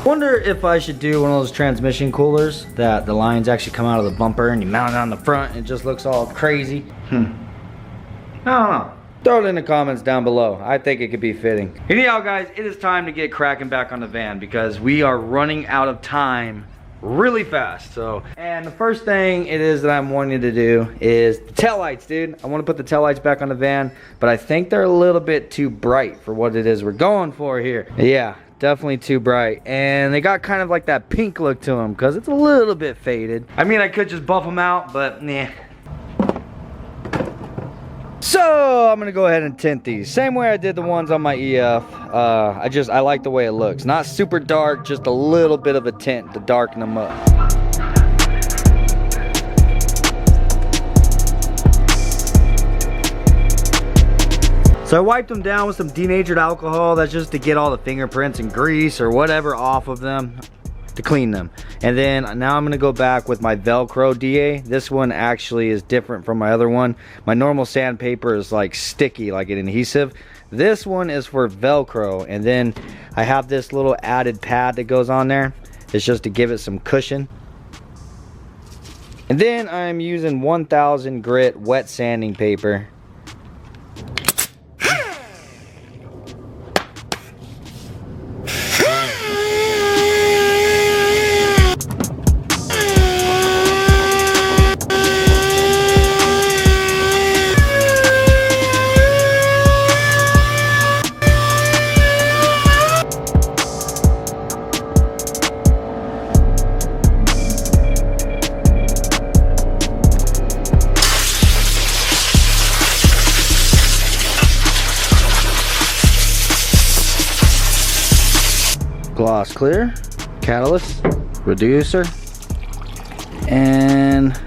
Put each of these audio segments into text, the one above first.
Wonder if I should do one of those transmission coolers that the lines actually come out of the bumper and you mount it on the front and it just looks all crazy. I don't know. Throw it in the comments down below. I think it could be fitting. Anyhow, guys, it is time to get cracking back on the van because we are running out of time really fast. And the first thing it is that I'm wanting to do is the taillights, dude. I want to put the taillights back on the van, but I think they're a little bit too bright for what it is we're going for here. Yeah, definitely too bright. And they got kind of like that pink look to them because it's a little bit faded. I mean, I could just buff them out, but nah. So I'm gonna go ahead and tint these same way I did the ones on my EF. I like the way it looks. Not super dark, just a little bit of a tint to darken them up. So I wiped them down with some denatured alcohol. That's just to get all the fingerprints and grease or whatever off of them, to clean them. And then now I'm gonna go back with my Velcro DA. This one actually is different from my other one. My normal sandpaper is like sticky, like an adhesive. This one is for Velcro, and then I have this little added pad that goes on there. It's just to give it some cushion. And then I'm using 1000 grit wet sanding paper. Gloss clear, catalyst, reducer, and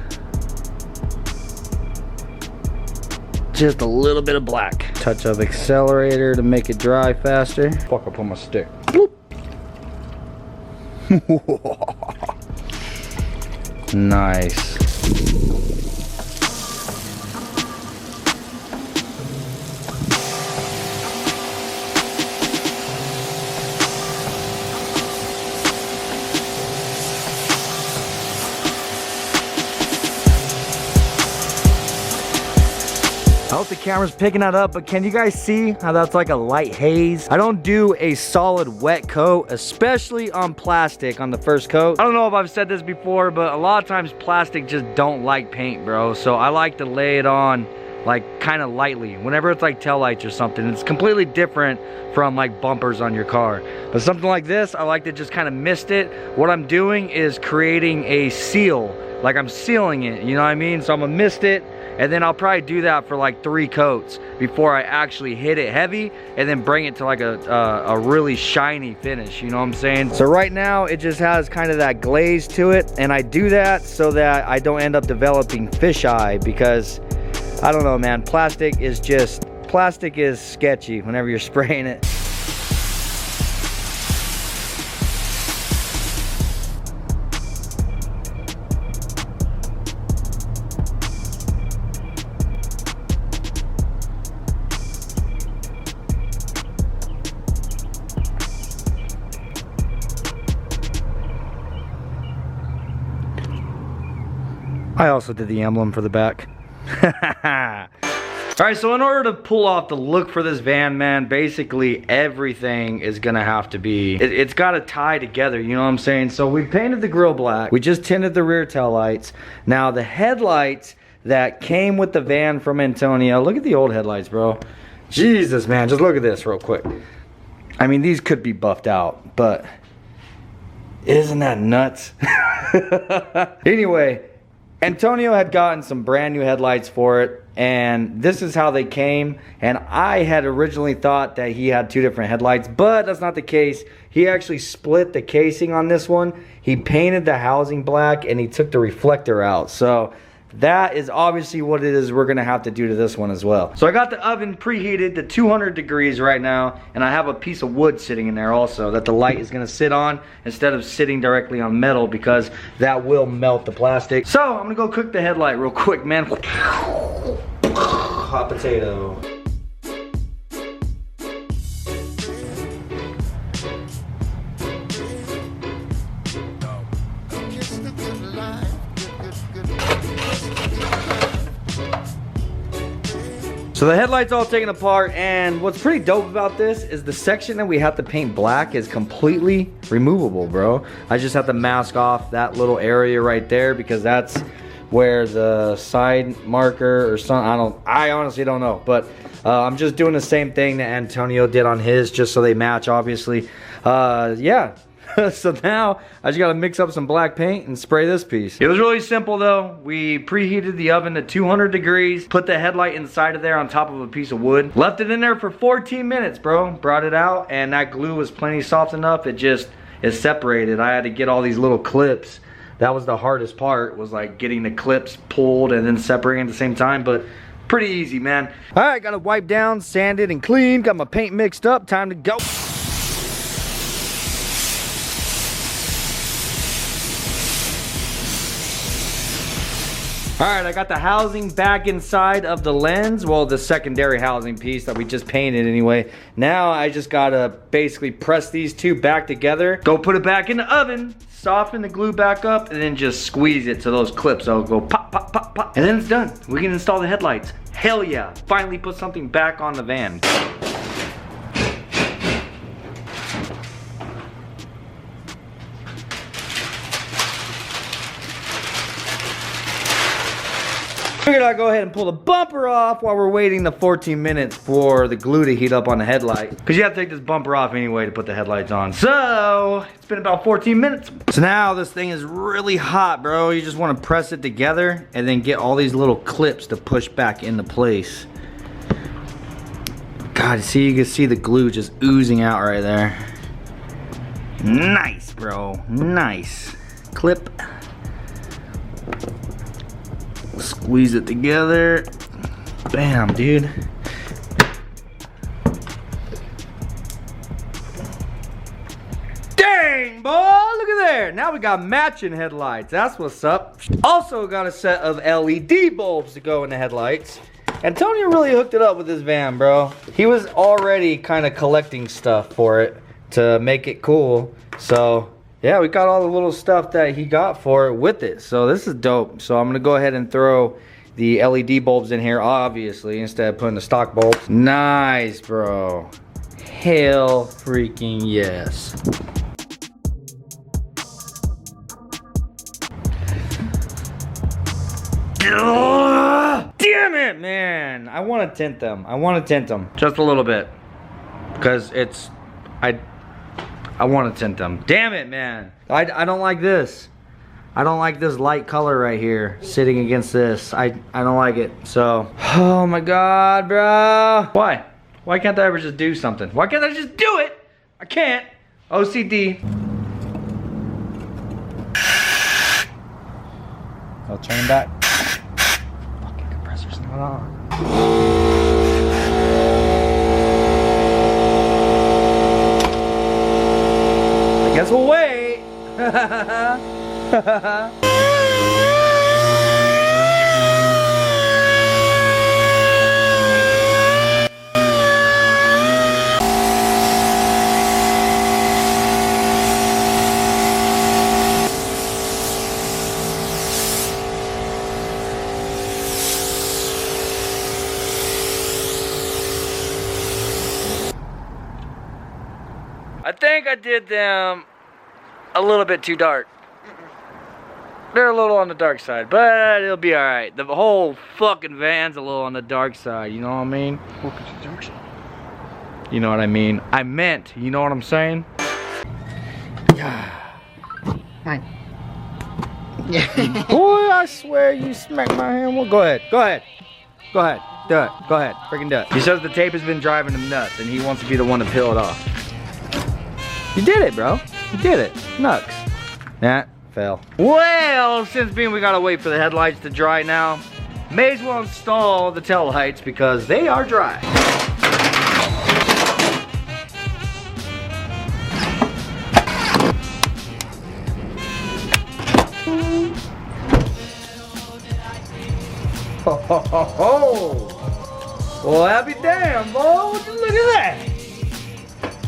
just a little bit of black. Touch of accelerator to make it dry faster. Fuck up on my stick. Bloop. Nice. I hope the camera's picking that up, but can you guys see how that's like a light haze? I don't do a solid wet coat, especially on plastic on the first coat. I don't know if I've said this before, but a lot of times plastic just don't like paint, bro. So I like to lay it on like kind of lightly whenever it's like taillights or something. It's completely different from like bumpers on your car. But something like this, I like to just kind of mist it. What I'm doing is creating a seal, like I'm sealing it, you know what I mean? So I'm gonna mist it, and then I'll probably do that for like 3 coats before I actually hit it heavy and then bring it to like a really shiny finish, you know what I'm saying? So right now it just has kind of that glaze to it, and I do that so that I don't end up developing fisheye, because I don't know, man, plastic is sketchy whenever you're spraying it. I also did the emblem for the back. Alright, so in order to pull off the look for this van, man, basically everything is gonna have to be, it's gotta tie together, you know what I'm saying? So we painted the grill black, we just tinted the rear tail lights. Now the headlights that came with the van from Antonio, look at the old headlights, bro. Jesus, man, just look at this real quick. I mean, these could be buffed out, but isn't that nuts? Anyway, Antonio had gotten some brand new headlights for it, and this is how they came. And I had originally thought that he had 2 different headlights, but that's not the case. He actually split the casing on this one. He painted the housing black and he took the reflector out. So that is obviously what it is we're gonna have to do to this one as well. So I got the oven preheated to 200 degrees right now, and I have a piece of wood sitting in there also that the light is gonna sit on instead of sitting directly on metal, because that will melt the plastic. So I'm gonna go cook the headlight real quick, man. Hot potato. So the headlight's all taken apart, and what's pretty dope about this is the section that we have to paint black is completely removable, bro. I just have to mask off that little area right there because that's where the side marker or something, I honestly don't know, but I'm just doing the same thing that Antonio did on his, just so they match, obviously. Yeah. So now I just gotta mix up some black paint and spray this piece. It was really simple though. We preheated the oven to 200 degrees, put the headlight inside of there on top of a piece of wood, left it in there for 14 minutes, bro. Brought it out, and that glue was plenty soft enough. It separated. I had to get all these little clips. That was the hardest part, was like getting the clips pulled and then separating at the same time, but pretty easy, man. All right, gotta wipe down, sanded, and clean. Got my paint mixed up, time to go. All right, I got the housing back inside of the lens. Well, the secondary housing piece that we just painted anyway. Now I just gotta basically press these two back together, go put it back in the oven, soften the glue back up, and then just squeeze it so those clips will go pop, pop, pop, pop. And then it's done. We can install the headlights. Hell yeah, finally put something back on the van. Figured I'd go ahead and pull the bumper off while we're waiting the 14 minutes for the glue to heat up on the headlight. Because you have to take this bumper off anyway to put the headlights on. So, it's been about 14 minutes. So now this thing is really hot, bro. You just want to press it together and then get all these little clips to push back into place. God, see, you can see the glue just oozing out right there. Nice, bro. Nice. Clip. Squeeze it together. Bam, dude. Dang, boy, look at there. Now we got matching headlights. That's what's up. Also got a set of LED bulbs to go in the headlights. Antonio really hooked it up with his van, bro. He was already kind of collecting stuff for it to make it cool. So yeah, we got all the little stuff that he got for it with it. So this is dope. So I'm gonna go ahead and throw the LED bulbs in here, obviously, instead of putting the stock bulbs. Nice, bro. Hell freaking yes. Damn it, man. I want to tint them. I want to tint them just a little bit. Because it's, I want to tint them. Damn it, man. I don't like this. I don't like this light color right here sitting against this. I don't like it. So, oh my God, bro. Why? Why can't I ever just do something? Why can't I just do it? I can't. OCD. I'll turn back. Fucking compressor's not on. Guess we'll wait. I think I did them a little bit too dark. They're a little on the dark side, but it'll be alright. The whole fucking van's a little on the dark side, you know what I mean? Welcome to the dark side. You know what I mean? I meant, you know what I'm saying? Fine. Boy, I swear you smacked my hand. Well, go ahead. Go ahead. Go ahead. Do it. Go ahead. Freaking do it. He says the tape has been driving him nuts and he wants to be the one to peel it off. You did it, bro. You did it. Nux. Nah, fail. Well, since being we gotta wait for the headlights to dry now, may as well install the tail lights because they are dry. Ho, ho, ho, ho. Well, happy damn, boy. Would you look at that?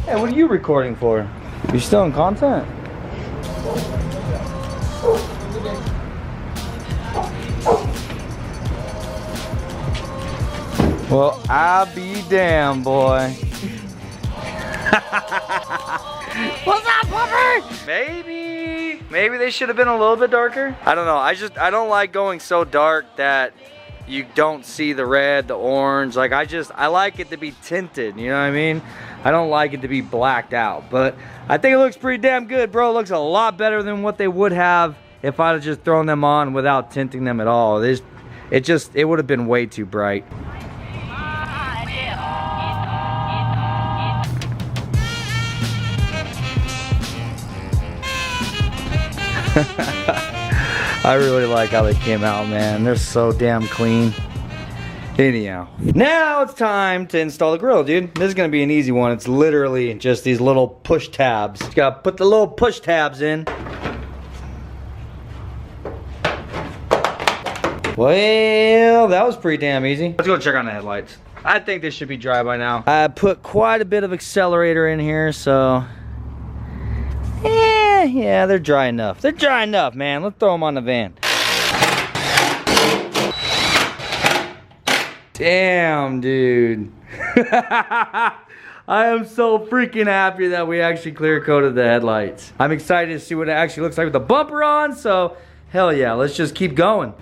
Hey, what are you recording for? You still in content? Well, I'll be damned, boy. What's up, puppy? Maybe they should have been a little bit darker. I don't know. I don't like going so dark that you don't see the red, the orange. Like I like it to be tinted, you know what I mean? I don't like it to be blacked out, but I think it looks pretty damn good, bro. It looks a lot better than what they would have if I'd have just thrown them on without tinting them at all. It would have been way too bright. I really like how they came out, man. They're so damn clean. Anyhow, now it's time to install the grill, dude. This is gonna be an easy one. It's literally just these little push tabs. You gotta put the little push tabs in. Well, that was pretty damn easy. Let's go check on the headlights. I think this should be dry by now. I put quite a bit of accelerator in here, so yeah, they're dry enough. They're dry enough, man. Let's throw them on the van. Damn, dude. I am so freaking happy that we actually clear coated the headlights. I'm excited to see what it actually looks like with the bumper on, so hell yeah, let's just keep going.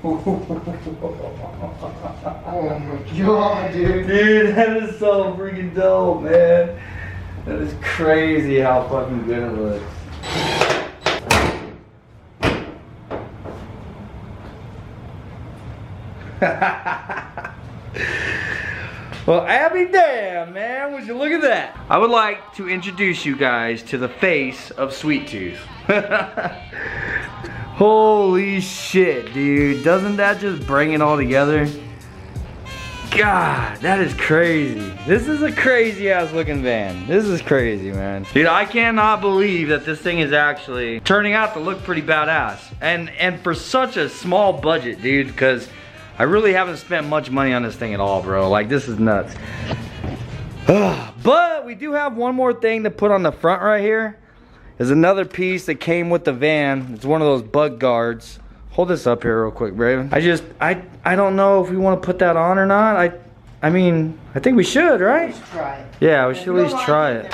Oh my god, dude. Dude, that is so freaking dope, man. That is crazy how fucking good it looks. Well, I'll be damned, man. Would you look at that? I would like to introduce you guys to the face of Sweet Tooth. Holy shit, dude. Doesn't that just bring it all together? God, that is crazy. This is a crazy ass looking van. This is crazy, man. Dude, I cannot believe that this thing is actually turning out to look pretty badass. And for such a small budget, dude, because I really haven't spent much money on this thing at all, bro. Like, this is nuts. But we do have one more thing to put on the front right here. There's another piece that came with the van. It's one of those bug guards. Hold this up here real quick, Braven. I don't know if we want to put that on or not. I mean, I think we should, right? Let's try it. Yeah, we should at least try it.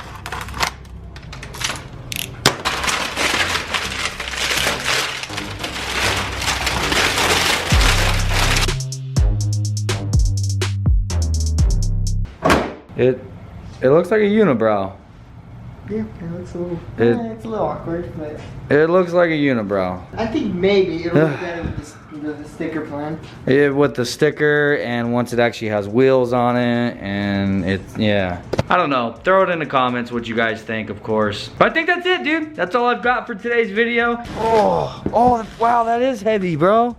It looks like a unibrow. Yeah, it looks a little. It's a little awkward, but it looks like a unibrow. I think maybe it'll look better with the sticker plan. Yeah, with the sticker, and once it actually has wheels on it, and yeah. I don't know. Throw it in the comments what you guys think, of course. But I think that's it, dude. That's all I've got for today's video. Oh, wow, that is heavy, bro.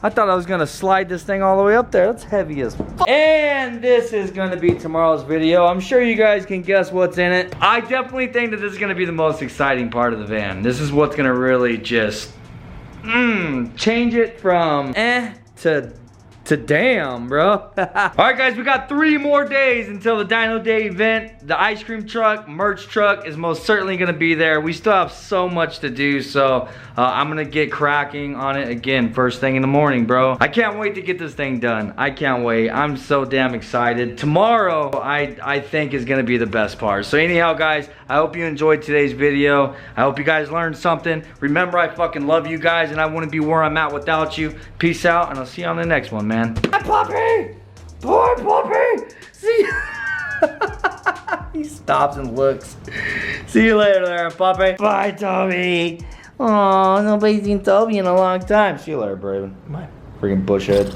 I thought I was gonna slide this thing all the way up there. That's heavy as fuck. And this is gonna be tomorrow's video. I'm sure you guys can guess what's in it. I definitely think that this is gonna be the most exciting part of the van. This is what's gonna really just change it from to damn, bro. Alright guys, we got 3 more days until the Dyno Day event. The ice cream truck, merch truck is most certainly gonna be there. We still have so much to do, so I'm gonna get cracking on it again first thing in the morning, bro. I can't wait to get this thing done. I can't wait. I'm so damn excited. Tomorrow, I think is gonna be the best part. So anyhow, guys, I hope you enjoyed today's video. I hope you guys learned something. Remember, I fucking love you guys, and I wouldn't be where I'm at without you. Peace out, and I'll see you on the next one, man. Hi, Poppy! Poor Poppy! See He stops and looks. See you later there, Poppy. Bye, Toby. Aw, nobody's seen Toby in a long time. See you later, Braven. My freaking bushhead.